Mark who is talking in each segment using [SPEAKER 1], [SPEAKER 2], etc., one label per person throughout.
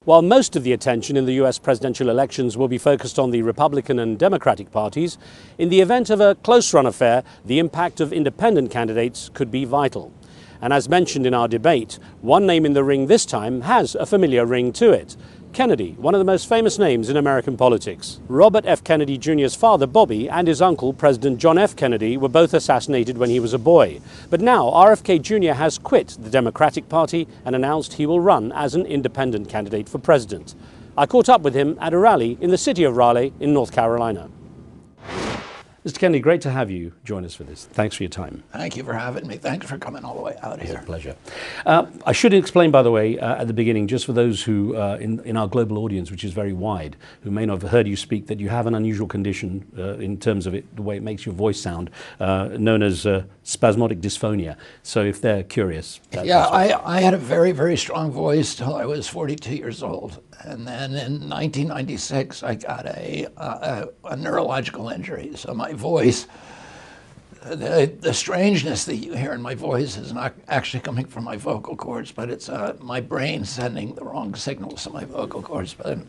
[SPEAKER 1] While most of the attention in the US presidential elections will be focused on the Republican and Democratic parties, in the event of a close-run affair, the impact of independent candidates could be vital. And as mentioned in our debate, one name in the ring this time has a familiar ring to it. Kennedy, one of the most famous names in American politics. Robert F. Kennedy Jr.'s father, Bobby, and his uncle, President John F. Kennedy, were both assassinated when he was a boy. But now RFK Jr. has quit the Democratic Party and announced he will run as an independent candidate for president. I caught up with him at a rally in the city of Raleigh in North Carolina. Mr. Kennedy, great to have you join us for this. Thanks for your time.
[SPEAKER 2] Thank you for having me. Thanks for coming all the way out here.
[SPEAKER 1] It's a pleasure. I should explain, by the way, at the beginning, just for those who, in our global audience, which is very wide, who may not have heard you speak, that you have an unusual condition in terms of the way it makes your voice sound, known as spasmodic dysphonia. So if they're curious.
[SPEAKER 2] Yeah, I had a very, very strong voice till I was 42 years old. And then in 1996, I got a neurological injury. So my voice, the strangeness that you hear in my voice is not actually coming from my vocal cords, but it's my brain sending the wrong signals to my vocal cords. But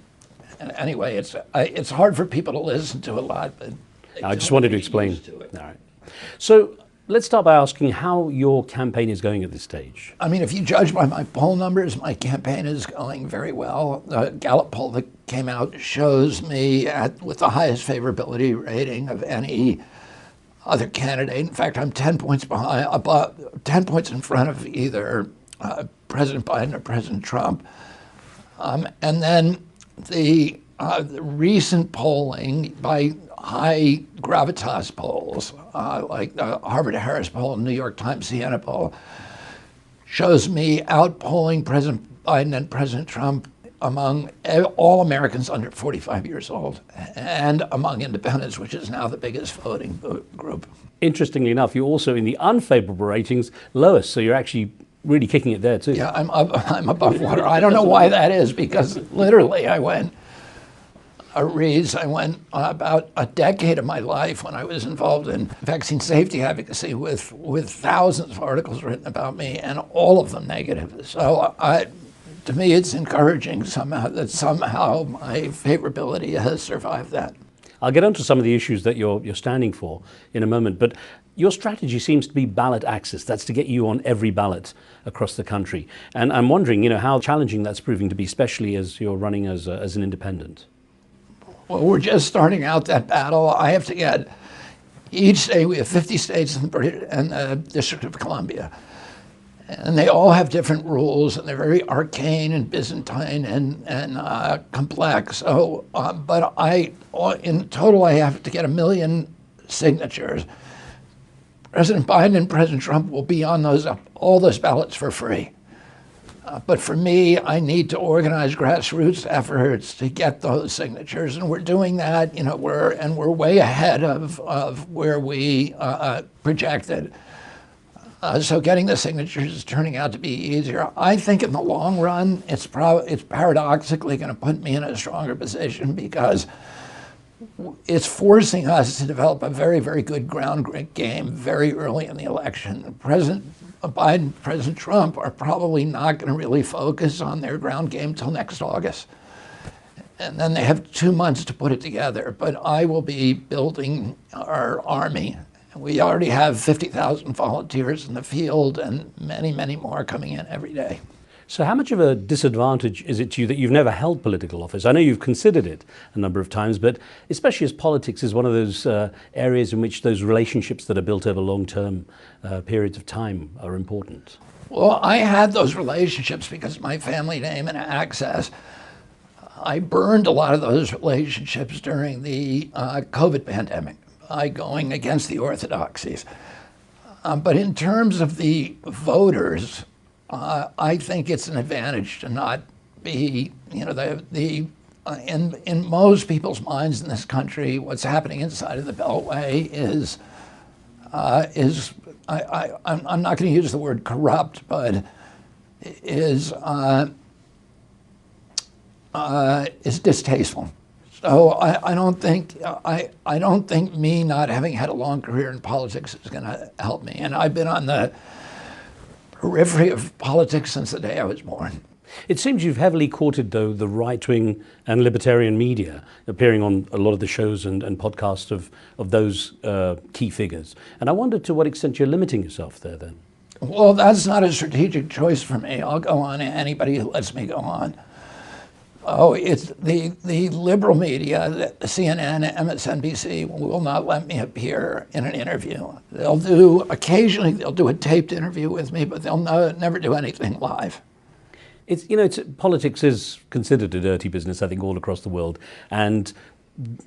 [SPEAKER 2] anyway, it's hard for people to listen to a lot. But
[SPEAKER 1] I just wanted to explain. All right. So let's start by asking how your campaign is going at this stage.
[SPEAKER 2] I mean, if you judge by my poll numbers, my campaign is going very well. The Gallup poll that came out shows me with the highest favorability rating of any other candidate. In fact, I'm 10 points behind, about 10 points in front of either President Biden or President Trump. And then the recent polling by high gravitas polls, like the Harvard-Harris poll and New York Times Siena poll, shows me outpolling President Biden and President Trump among all Americans under 45 years old and among independents, which is now the biggest voting group.
[SPEAKER 1] Interestingly enough, you're also in the unfavorable ratings lowest, so you're actually really kicking it there too.
[SPEAKER 2] Yeah, I'm above water. I don't know why that is, because literally I went about a decade of my life when I was involved in vaccine safety advocacy with thousands of articles written about me, and all of them negative. So to me, it's encouraging somehow my favorability has survived that.
[SPEAKER 1] I'll get onto some of the issues that you're standing for in a moment, but your strategy seems to be ballot access. That's to get you on every ballot across the country. And I'm wondering, how challenging that's proving to be, especially as you're running as an independent.
[SPEAKER 2] Well, we're just starting out that battle. I have to get each state. We have 50 states in the District of Columbia, and they all have different rules, and they're very arcane and Byzantine and complex. So, but in total, I have to get 1 million signatures. President Biden and President Trump will be on all those ballots for free. But for me, I need to organize grassroots efforts to get those signatures, and we're doing that. We're way ahead of where we projected. So getting the signatures is turning out to be easier. I think in the long run, it's paradoxically going to put me in a stronger position, because it's forcing us to develop a very, very good ground game very early in the election. President Biden, President Trump are probably not going to really focus on their ground game till next August. And then they have 2 months to put it together. But I will be building our army. We already have 50,000 volunteers in the field and many, many more coming in every day.
[SPEAKER 1] So how much of a disadvantage is it to you that you've never held political office? I know you've considered it a number of times, but especially as politics is one of those areas in which those relationships that are built over long-term periods of time are important.
[SPEAKER 2] Well, I had those relationships because of my family name and access. I burned a lot of those relationships during the COVID pandemic by going against the orthodoxies. But in terms of the voters, I think it's an advantage to not be, in most people's minds in this country, what's happening inside of the Beltway is I'm not going to use the word corrupt, but is distasteful. So I don't think me not having had a long career in politics is going to help me. And I've been on the periphery of politics since the day I was born.
[SPEAKER 1] It seems you've heavily courted, though, the right-wing and libertarian media, appearing on a lot of the shows and podcasts of those key figures. And I wonder to what extent you're limiting yourself there, then.
[SPEAKER 2] Well, that's not a strategic choice for me. I'll go on to anybody who lets me go on. Oh, it's the liberal media, CNN, MSNBC, will not let me appear in an interview. Occasionally they'll do a taped interview with me, but they'll never do anything live.
[SPEAKER 1] Politics is considered a dirty business, I think, all across the world. And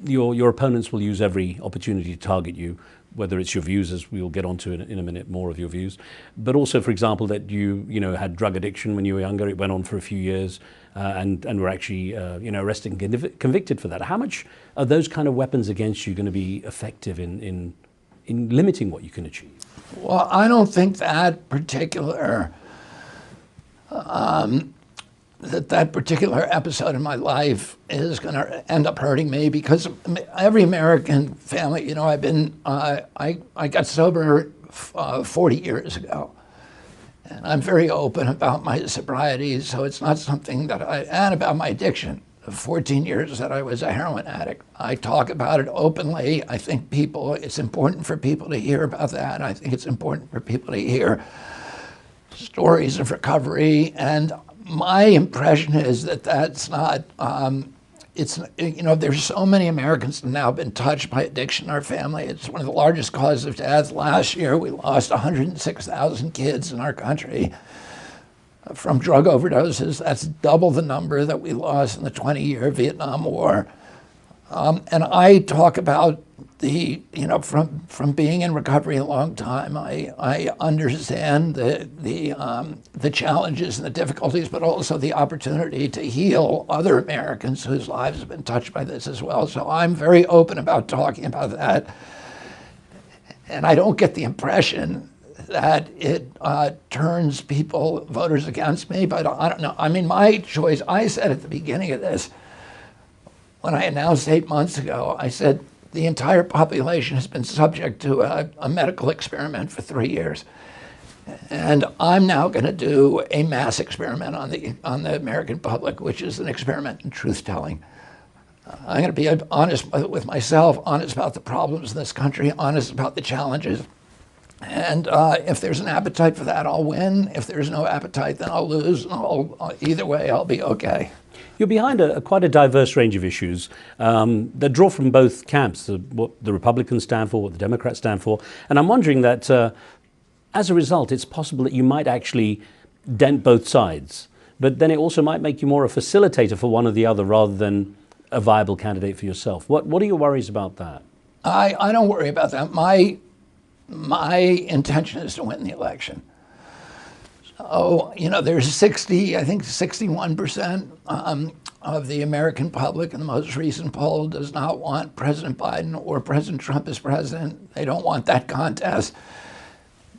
[SPEAKER 1] your opponents will use every opportunity to target you, whether it's your views, as we'll get onto in a minute, more of your views, but also, for example, that you had drug addiction when you were younger. It went on for a few years, and were actually arrested and convicted for that. How much are those kind of weapons against you going to be effective in limiting what you can achieve?
[SPEAKER 2] Well, I don't think that particular that particular episode in my life is going to end up hurting me, because every American family, I got sober 40 years ago, and I'm very open about my sobriety, so it's not something that and about my addiction. The 14 years that I was a heroin addict, I talk about it openly. I think it's important for people to hear about that. I think it's important for people to hear stories of recovery, and my impression is that that's not, there's so many Americans have now been touched by addiction in our family. It's one of the largest causes of death. Last year, we lost 106,000 kids in our country from drug overdoses. That's double the number that we lost in the 20-year Vietnam War. And I talk about from being in recovery a long time, I understand the challenges and the difficulties, but also the opportunity to heal other Americans whose lives have been touched by this as well. So I'm very open about talking about that. And I don't get the impression that it turns voters against me, but I don't know. I mean, my choice, I said at the beginning of this, when I announced 8 months ago, I said, the entire population has been subject to a medical experiment for 3 years. And I'm now going to do a mass experiment on the American public, which is an experiment in truth-telling. I'm going to be honest with myself, honest about the problems in this country, honest about the challenges. And if there's an appetite for that, I'll win. If there's no appetite, then I'll lose. Either way, I'll be okay.
[SPEAKER 1] You're behind quite a diverse range of issues that draw from both camps, what the Republicans stand for, what the Democrats stand for. And I'm wondering that as a result, it's possible that you might actually dent both sides. But then it also might make you more a facilitator for one or the other rather than a viable candidate for yourself. What are your worries about that?
[SPEAKER 2] I don't worry about that. My intention is to win the election. So, there's 61% of the American public in the most recent poll does not want President Biden or President Trump as president. They don't want that contest.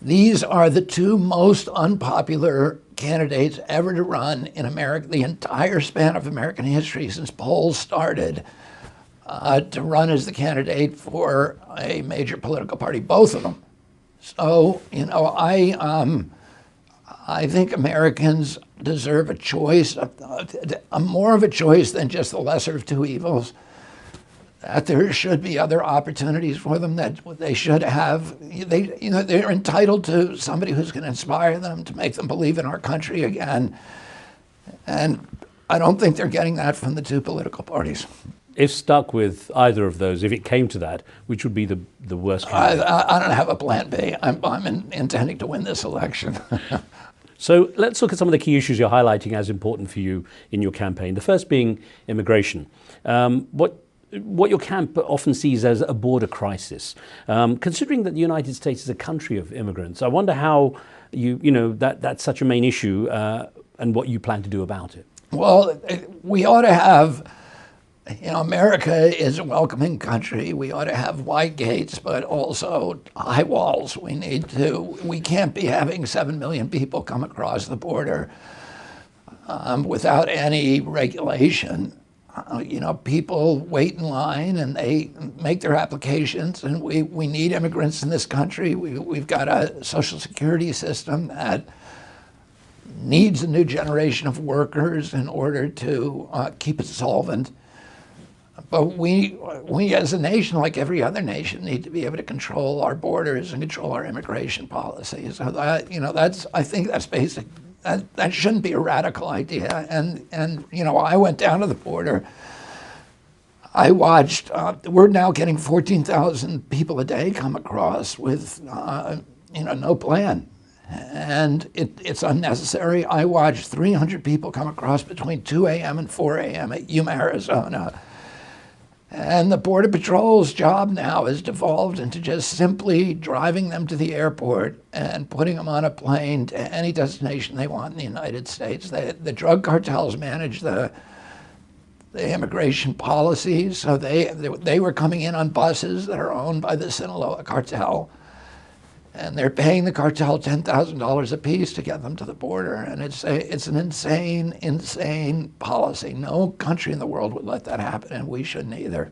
[SPEAKER 2] These are the two most unpopular candidates ever to run in America, the entire span of American history since polls started, to run as the candidate for a major political party, both of them. So, I think Americans deserve a choice, more of a choice than just the lesser of two evils. That there should be other opportunities for them, that they should have. They're entitled to somebody who's going to inspire them, to make them believe in our country again. And I don't think they're getting that from the two political parties.
[SPEAKER 1] If stuck with either of those, if it came to that, which would be the worst candidate?
[SPEAKER 2] I don't have a plan B. I'm intending to win this election.
[SPEAKER 1] So let's look at some of the key issues you're highlighting as important for you in your campaign. The first being immigration. What your camp often sees as a border crisis. Considering that the United States is a country of immigrants, I wonder how that's such a main issue and what you plan to do about it.
[SPEAKER 2] Well, we ought to have, America is a welcoming country. We ought to have wide gates, but also high walls. We can't be having 7 million people come across the border without any regulation. People wait in line and they make their applications, and we need immigrants in this country. We've got a Social Security system that needs a new generation of workers in order to keep it solvent. But we as a nation, like every other nation, need to be able to control our borders and control our immigration policy. So that, I think that's basic. That shouldn't be a radical idea. And I went down to the border. I watched, we're now getting 14,000 people a day come across with, no plan. And it's unnecessary. I watched 300 people come across between 2 a.m. and 4 a.m. at Yuma, Arizona. And the Border Patrol's job now has devolved into just simply driving them to the airport and putting them on a plane to any destination they want in the United States. The drug cartels manage the immigration policies, so they were coming in on buses that are owned by the Sinaloa cartel. And they're paying the cartel $10,000 a piece to get them to the border. And it's an insane policy. No country in the world would let that happen, and we shouldn't either.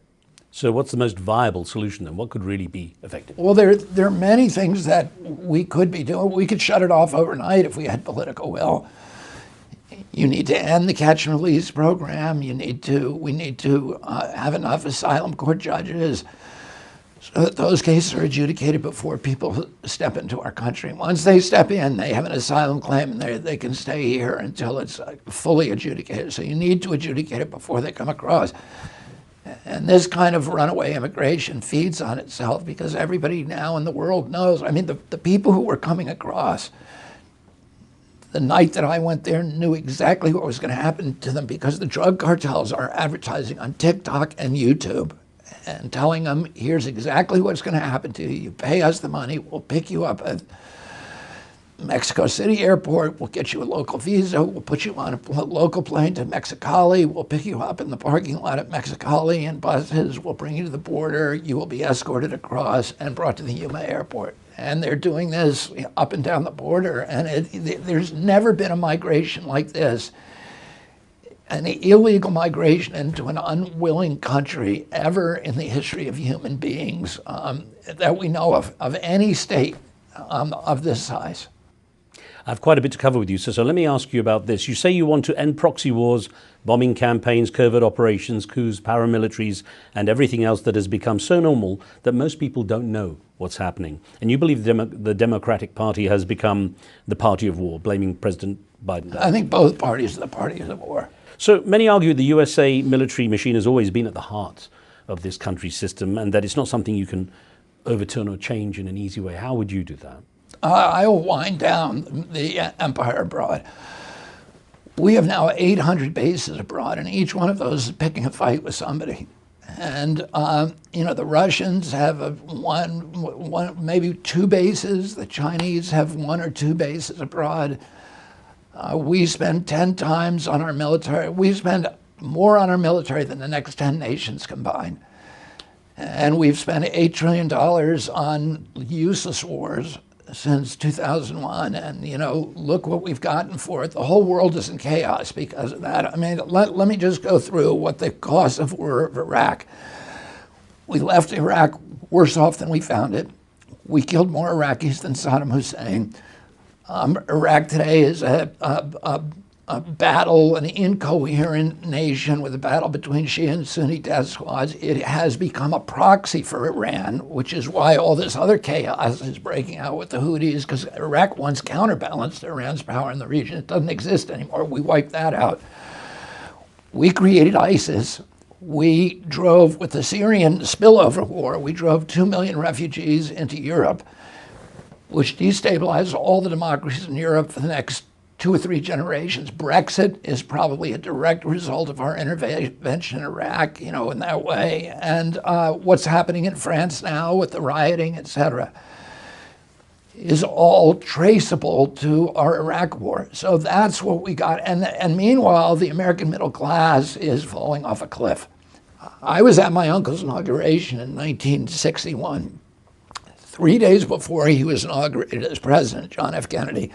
[SPEAKER 1] So what's the most viable solution then? What could really be effective?
[SPEAKER 2] Well, there are many things that we could be doing. We could shut it off overnight if we had political will. You need to end the catch and release program. We need to have enough asylum court judges so that those cases are adjudicated before people step into our country. Once they step in, they have an asylum claim and they can stay here until it's fully adjudicated. So you need to adjudicate it before they come across. And this kind of runaway immigration feeds on itself because everybody now in the world knows. I mean, the people who were coming across, the night that I went there, knew exactly what was going to happen to them because the drug cartels are advertising on TikTok and YouTube and telling them, here's exactly what's going to happen to you. You pay us the money, we'll pick you up at Mexico City airport, we'll get you a local visa, we'll put you on a local plane to Mexicali, we'll pick you up in the parking lot at Mexicali in buses, we'll bring you to the border, you will be escorted across and brought to the Yuma airport. And they're doing this up and down the border, and there's never been a migration like this, an illegal migration into an unwilling country ever in the history of human beings that we know of any state of this size.
[SPEAKER 1] I have quite a bit to cover with you, so let me ask you about this. You say you want to end proxy wars, bombing campaigns, covert operations, coups, paramilitaries, and everything else that has become so normal that most people don't know what's happening. And you believe the Democratic Party has become the party of war, blaming President Biden?
[SPEAKER 2] I think both parties are the parties of war.
[SPEAKER 1] So many argue the USA military machine has always been at the heart of this country's system and that it's not something you can overturn or change in an easy way. How would you do that?
[SPEAKER 2] I will wind down the empire abroad. We have now 800 bases abroad, and each one of those is picking a fight with somebody. And the Russians have one, maybe two bases. The Chinese have 1 or 2 bases abroad. We spend 10 times on our military. We spend more on our military than the next 10 nations combined. And we've spent $8 trillion on useless wars since 2001, and look what we've gotten for it. The whole world is in chaos because of that. I mean, let me just go through what the costs of war of Iraq. We left Iraq worse off than we found it. We killed more Iraqis than Saddam Hussein. Iraq today is a battle, an incoherent nation with a battle between Shia and Sunni death squads. It has become a proxy for Iran, which is why all this other chaos is breaking out with the Houthis, because Iraq once counterbalanced Iran's power in the region. It doesn't exist anymore. We wiped that out. We created ISIS. We drove, with the Syrian spillover war, we drove 2 million refugees into Europe, which destabilized all the democracies in Europe for the next 2 or 3 generations. Brexit is probably a direct result of our intervention in Iraq, in that way. And what's happening in France now with the rioting, et cetera, is all traceable to our Iraq war. So that's what we got. And meanwhile, the American middle class is falling off a cliff. I was at my uncle's inauguration in 1961. 3 days before he was inaugurated as president, John F. Kennedy,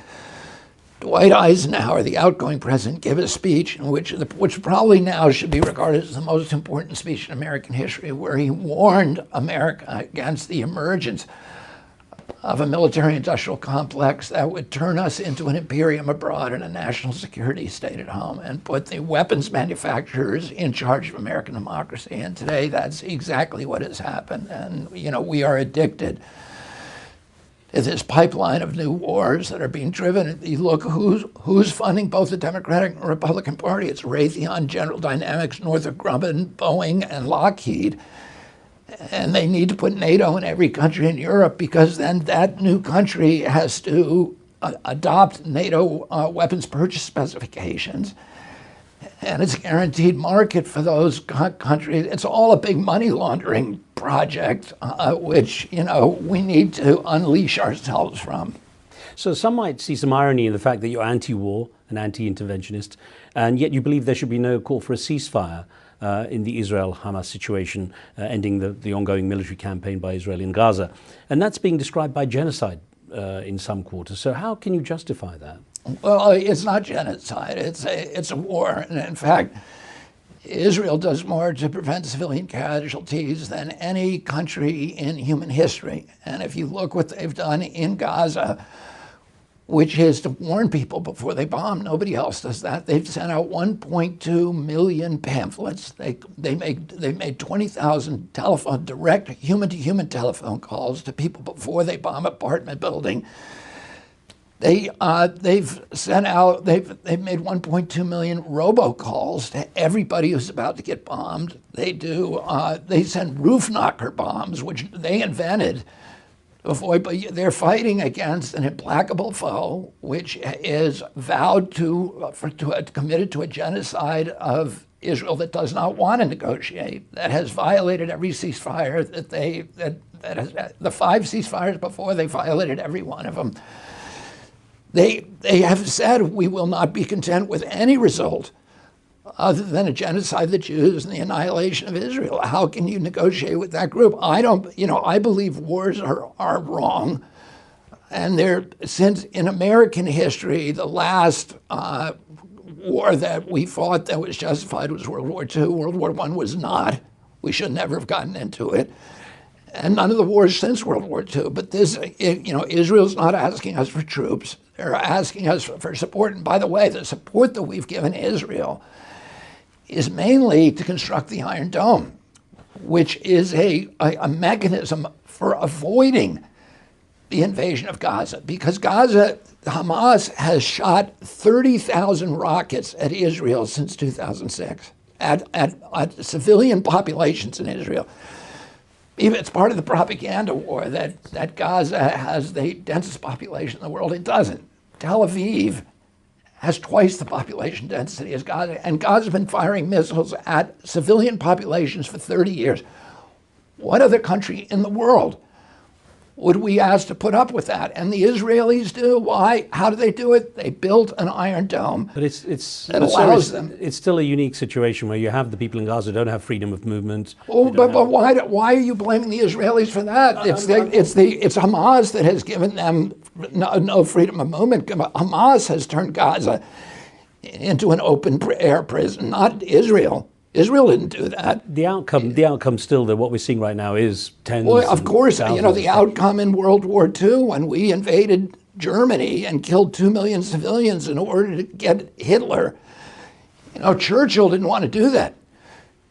[SPEAKER 2] Dwight Eisenhower, the outgoing president, gave a speech in which probably now should be regarded as the most important speech in American history, where he warned America against the emergence of a military-industrial complex that would turn us into an imperium abroad and a national security state at home and put the weapons manufacturers in charge of American democracy. And today, that's exactly what has happened. And, you know, we are addicted to this pipeline of new wars that are being driven. You look who's funding both the Democratic and Republican Party. It's Raytheon, General Dynamics, Northrop Grumman, Boeing, and Lockheed. And they need to put NATO in every country in Europe because then that new country has to adopt NATO weapons purchase specifications. And it's a guaranteed market for those countries. It's all a big money laundering project, which, you know, we need to unleash ourselves from.
[SPEAKER 1] So some might see some irony in the fact that you're anti-war and anti-interventionist, and yet you believe there should be no call for a ceasefire in the Israel-Hamas situation, ending the ongoing military campaign by Israel in Gaza. And that's being described by genocide in some quarters. So how can you justify that?
[SPEAKER 2] Well, it's not genocide. It's a war. And in fact, Israel does more to prevent civilian casualties than any country in human history. And if you look what they've done in Gaza, which is to warn people before they bomb. Nobody else does that. They've sent out 1.2 million pamphlets. They made 20,000 direct human-to-human telephone calls to people before they bomb apartment building. They've made 1.2 million robocalls to everybody who's about to get bombed. They send roof knocker bombs, which they invented. But they're fighting against an implacable foe, which is committed to a genocide of Israel that does not want to negotiate, that has violated every ceasefire the 5 ceasefires before, they violated every one of them. They have said we will not be content with any result other than a genocide of the Jews and the annihilation of Israel. How can you negotiate with that group? I believe wars are wrong. And since in American history, the last war that we fought that was justified was World War II. World War I was not. We should never have gotten into it. And none of the wars since World War II. But Israel's not asking us for troops. They're asking us for support. And by the way, the support that we've given Israel is mainly to construct the Iron Dome, which is a mechanism for avoiding the invasion of Gaza. Because Hamas has shot 30,000 rockets at Israel since 2006, at civilian populations in Israel. Even it's part of the propaganda war that Gaza has the densest population in the world. It doesn't. Tel Aviv has twice the population density as Gaza, and Gaza's been firing missiles at civilian populations for 30 years. What other country in the world would we ask to put up with that? And the Israelis do. Why? How do they do it? They built an Iron Dome.
[SPEAKER 1] But that allows them. It's still a unique situation where you have the people in Gaza don't have freedom of movement.
[SPEAKER 2] Oh, but why are you blaming the Israelis for that? It's Hamas that has given them no freedom of movement. Hamas has turned Gaza into an open air prison, not Israel. Israel didn't do that.
[SPEAKER 1] The outcome still that what we're seeing right now is tens.
[SPEAKER 2] Well, of course, the outcome in World War II when we invaded Germany and killed 2 million civilians in order to get Hitler. Churchill didn't want to do that.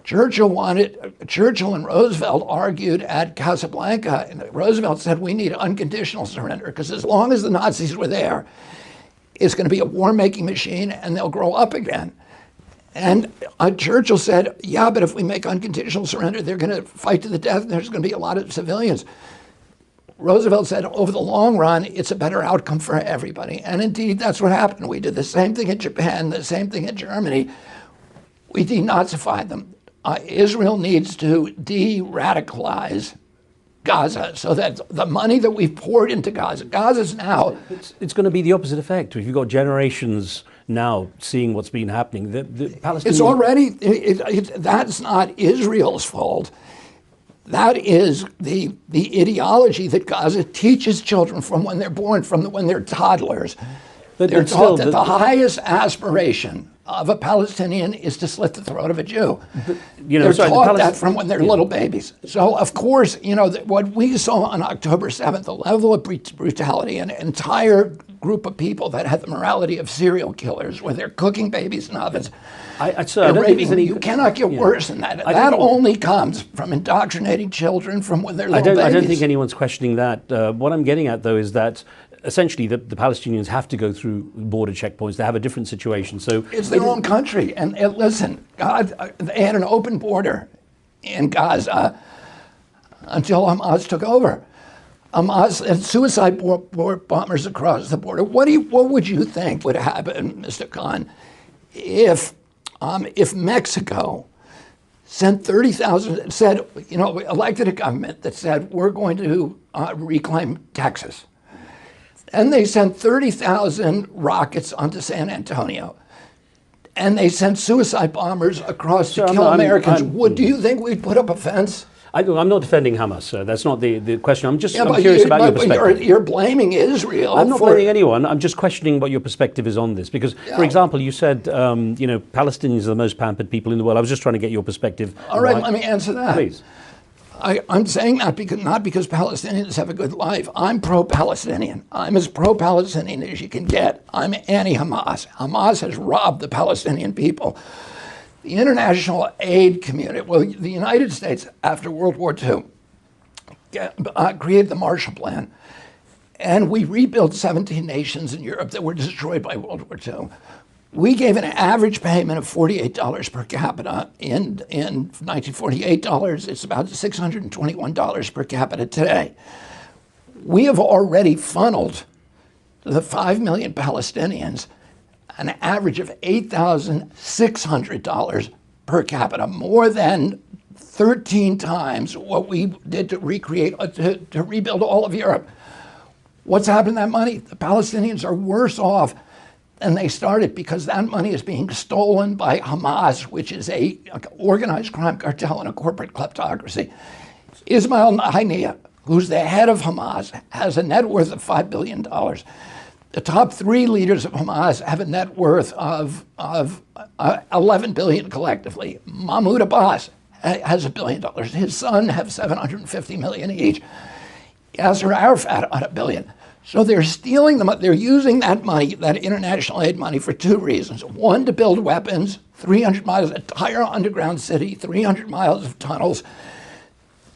[SPEAKER 2] Churchill and Roosevelt argued at Casablanca, and Roosevelt said we need unconditional surrender because as long as the Nazis were there, it's going to be a war-making machine and they'll grow up again. And Churchill said, yeah, but if we make unconditional surrender, they're going to fight to the death and there's going to be a lot of civilians. Roosevelt said, over the long run, it's a better outcome for everybody. And indeed, that's what happened. We did the same thing in Japan, the same thing in Germany. We denazified them. Israel needs to de-radicalize Gaza so that the money that we've poured into Gaza's now...
[SPEAKER 1] It's going to be the opposite effect. If you've got generations now seeing what's been happening, the Palestinians...
[SPEAKER 2] It's already... that's not Israel's fault. That is the ideology that Gaza teaches children from when they're born, from when they're toddlers. They're taught that the highest aspiration of a Palestinian is to slit the throat of a Jew.
[SPEAKER 1] They're
[SPEAKER 2] taught that from when they're little babies. So, of course, what we saw on October 7th, the level of brutality, an entire group of people that had the morality of serial killers, where they're cooking babies in ovens.
[SPEAKER 1] I don't think there's any,
[SPEAKER 2] you cannot get worse than that. That only comes from indoctrinating children from when they're little babies.
[SPEAKER 1] I don't think anyone's questioning that. What I'm getting at, though, is that essentially the Palestinians have to go through border checkpoints. They have a different situation. So
[SPEAKER 2] it's their own country. And listen, they had an open border in Gaza until Hamas took over. Hamas and suicide bombers across the border. What would you think would happen, Mr. Khan, if Mexico sent 30,000, said, elected a government that said, we're going to reclaim Texas. And they sent 30,000 rockets onto San Antonio. And they sent suicide bombers across to kill Americans. Do you think we'd put up a fence?
[SPEAKER 1] I'm not defending Hamas, sir. That's not the question. I'm curious about your perspective.
[SPEAKER 2] You're blaming Israel.
[SPEAKER 1] I'm not blaming anyone. I'm just questioning what your perspective is on this. Because, for example, you said, Palestinians are the most pampered people in the world. I was just trying to get your perspective.
[SPEAKER 2] All right, let me answer that.
[SPEAKER 1] Please.
[SPEAKER 2] I'm saying that not because Palestinians have a good life. I'm pro-Palestinian. I'm as pro-Palestinian as you can get. I'm anti-Hamas. Hamas has robbed the Palestinian people. The international aid community, the United States, after World War II, created the Marshall Plan. And we rebuilt 17 nations in Europe that were destroyed by World War II. We gave an average payment of $48 per capita in 1948 dollars. It's about $621 per capita today. We have already funneled to the 5 million Palestinians an average of $8,600 per capita, more than 13 times what we did to rebuild all of Europe. What's happened to that money? The Palestinians are worse off than they started because that money is being stolen by Hamas, which is a organized crime cartel and a corporate kleptocracy. Ismail Haniyeh, who's the head of Hamas, has a net worth of $5 billion. The top 3 leaders of Hamas have a net worth of $11 billion collectively. Mahmoud Abbas has $1 billion. His son have $750 million each. Yasser Arafat on $1 billion. So they're stealing them. They're using that money, that international aid money, for 2 reasons. One, to build weapons, 300 miles, entire underground city, 300 miles of tunnels,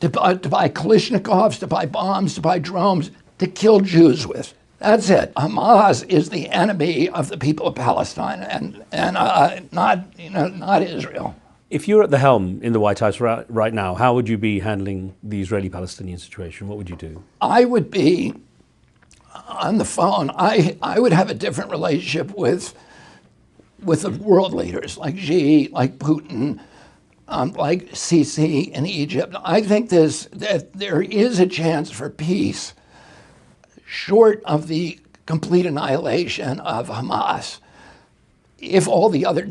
[SPEAKER 2] to buy Kalashnikovs, to buy bombs, to buy drones, to kill Jews with. That's it. Hamas is the enemy of the people of Palestine, and not Israel.
[SPEAKER 1] If you're at the helm in the White House right now, how would you be handling the Israeli-Palestinian situation? What would you do?
[SPEAKER 2] I would be on the phone. I would have a different relationship with the world leaders like Xi, like Putin, like Sisi in Egypt. I think that there is a chance for peace, short of the complete annihilation of Hamas, if all the other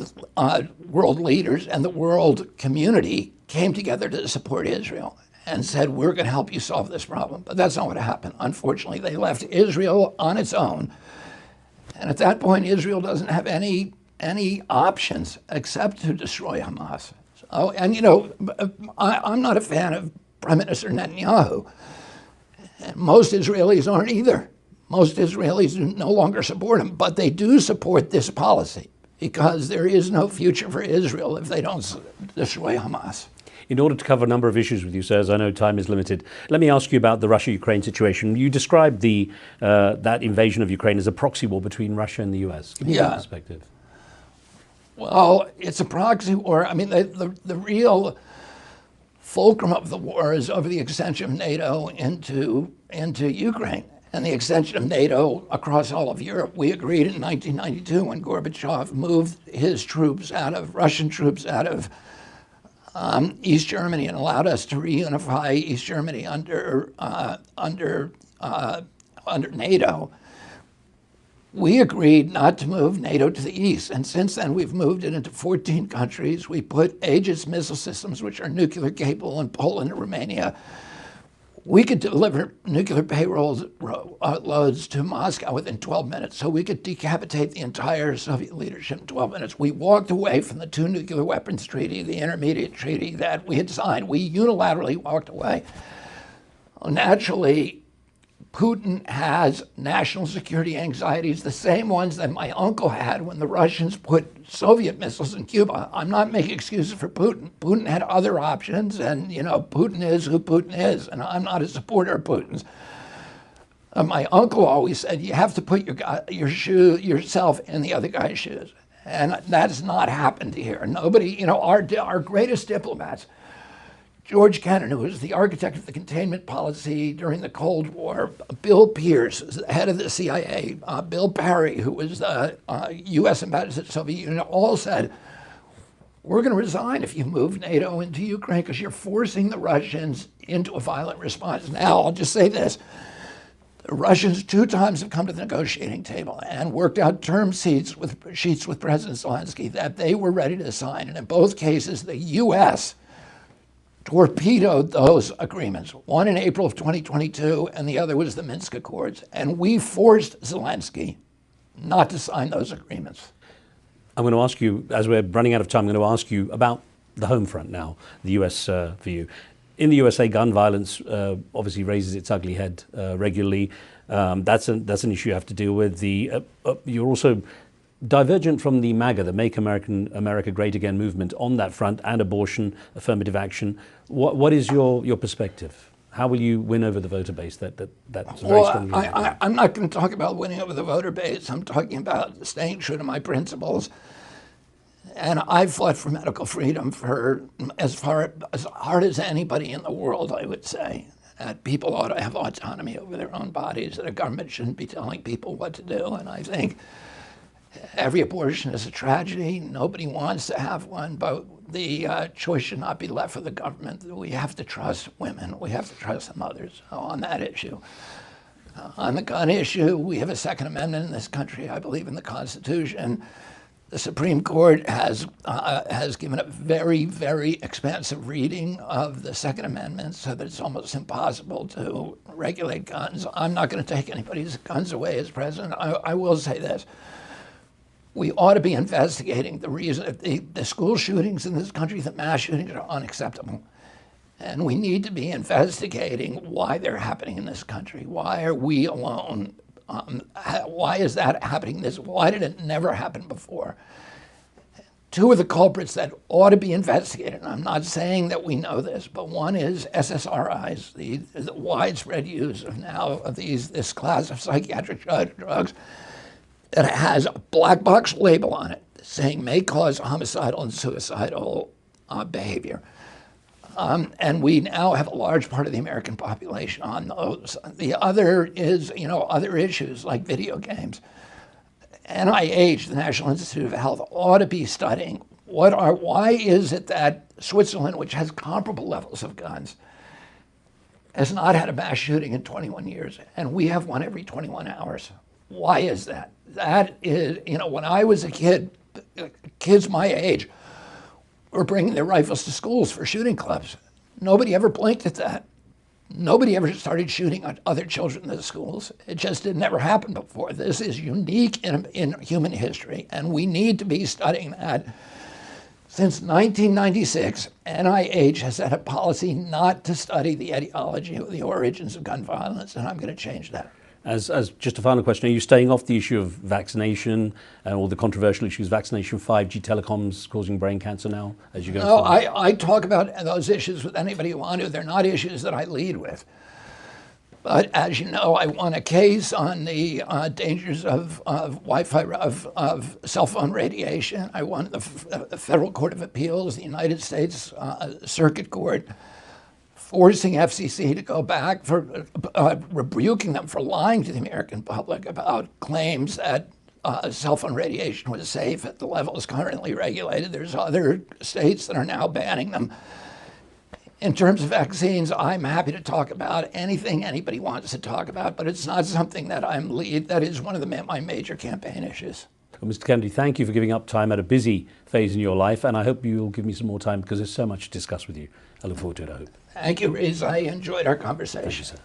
[SPEAKER 2] world leaders and the world community came together to support Israel and said, we're going to help you solve this problem. But that's not what happened. Unfortunately, they left Israel on its own. And at that point, Israel doesn't have any options except to destroy Hamas. So, and I'm not a fan of Prime Minister Netanyahu. And most Israelis aren't either. Most Israelis no longer support him, but they do support this policy because there is no future for Israel if they don't destroy Hamas.
[SPEAKER 1] In order to cover a number of issues with you, sir, as I know time is limited, let me ask you about the Russia-Ukraine situation. You described that invasion of Ukraine as a proxy war between Russia and the US. Give me your perspective.
[SPEAKER 2] Well, it's a proxy war. I mean, the real fulcrum of the war is over the extension of NATO into Ukraine and the extension of NATO across all of Europe. We agreed in 1992 when Gorbachev moved his troops Russian troops out of East Germany and allowed us to reunify East Germany under NATO. We agreed not to move NATO to the east, and since then we've moved it into 14 countries. We put Aegis missile systems, which are nuclear capable, in Poland and Romania. We could deliver nuclear payload loads to Moscow within 12 minutes, so we could decapitate the entire Soviet leadership in 12 minutes. We walked away from the two nuclear weapons treaty, the intermediate treaty that we had signed. We unilaterally walked away. Naturally, Putin has national security anxieties, the same ones that my uncle had when the Russians put Soviet missiles in Cuba. I'm not making excuses for Putin. Putin had other options, and Putin is who Putin is, and I'm not a supporter of Putin's. My uncle always said you have to put yourself in the other guy's shoes, and that's not happened here. Nobody, our greatest diplomats. George Kennan, who was the architect of the containment policy during the Cold War, Bill Pierce, the head of the CIA, Bill Parry, who was the U.S. ambassador to the Soviet Union, all said, we're going to resign if you move NATO into Ukraine because you're forcing the Russians into a violent response. Now, I'll just say this. The Russians 2 times have come to the negotiating table and worked out term sheets with President Zelensky that they were ready to sign. And in both cases, the U.S. torpedoed those agreements, one in April of 2022, and the other was the Minsk Accords. And we forced Zelensky not to sign those agreements.
[SPEAKER 1] I'm going to ask you, as we're running out of time, I'm going to ask you about the home front now, the US view. In the USA, gun violence obviously raises its ugly head regularly. That's an issue you have to deal with. You're also divergent from the MAGA, the Make America Great Again movement on that front, and abortion, affirmative action. What is your perspective? How will you win over the voter base? That's very strong.
[SPEAKER 2] I'm not going to talk about winning over the voter base. I'm talking about staying true to my principles. And I've fought for medical freedom for as hard as anybody in the world, I would say. That people ought to have autonomy over their own bodies, that a government shouldn't be telling people what to do. And I think every abortion is a tragedy. Nobody wants to have one, but the choice should not be left for the government. We have to trust women. We have to trust the mothers on that issue. On the gun issue, we have a Second Amendment in this country. I believe in the Constitution. The Supreme Court has given a very, very expansive reading of the Second Amendment so that it's almost impossible to regulate guns. I'm not going to take anybody's guns away as president. I will say this. We ought to be investigating the reason, the school shootings in this country, the mass shootings are unacceptable. And we need to be investigating why they're happening in this country. Why are we alone? Why is that happening? Why did it never happen before? 2 of the culprits that ought to be investigated, and I'm not saying that we know this, but one is SSRIs, the widespread use of this class of psychiatric drugs that has a black box label on it saying may cause homicidal and suicidal behavior. And we now have a large part of the American population on those. The other is, other issues like video games. NIH, the National Institute of Health, ought to be studying why is it that Switzerland, which has comparable levels of guns, has not had a mass shooting in 21 years, and we have one every 21 hours. Why is that? That is, when I was a kid, kids my age were bringing their rifles to schools for shooting clubs. Nobody ever blinked at that. Nobody ever started shooting at other children in the schools. It just had never happened before. This is unique in human history, and we need to be studying that. Since 1996, NIH has had a policy not to study the etiology or the origins of gun violence, and I'm going to change that.
[SPEAKER 1] As just a final question, are you staying off the issue of vaccination and all the controversial issues, vaccination, 5G telecoms causing brain cancer now, as you go
[SPEAKER 2] No,
[SPEAKER 1] forward?
[SPEAKER 2] I talk about those issues with anybody who wants to. They're not issues that I lead with. But as you know, I won a case on the dangers of Wi-Fi, of cell phone radiation. I won the Federal Court of Appeals, the United States Circuit Court, forcing FCC to go back for rebuking them for lying to the American public about claims that cell phone radiation was safe at the levels currently regulated. There's other states that are now banning them. In terms of vaccines, I'm happy to talk about anything anybody wants to talk about, but it's not something that that is one of my major campaign issues.
[SPEAKER 1] Well, Mr. Kennedy, thank you for giving up time at a busy phase in your life, and I hope you'll give me some more time because there's so much to discuss with you. I look forward to it, I hope.
[SPEAKER 2] Thank you, Riz. I enjoyed our conversation.
[SPEAKER 1] Thank you, sir.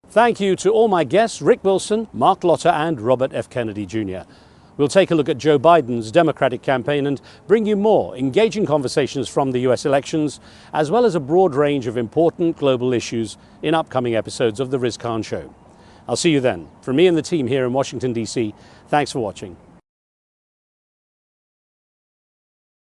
[SPEAKER 1] Thank you to all my guests, Rick Wilson, Mark Lotter and Robert F. Kennedy Jr. We'll take a look at Joe Biden's Democratic campaign and bring you more engaging conversations from the US elections, as well as a broad range of important global issues in upcoming episodes of The Riz Khan Show. I'll see you then. From me and the team here in Washington, D.C., thanks for watching.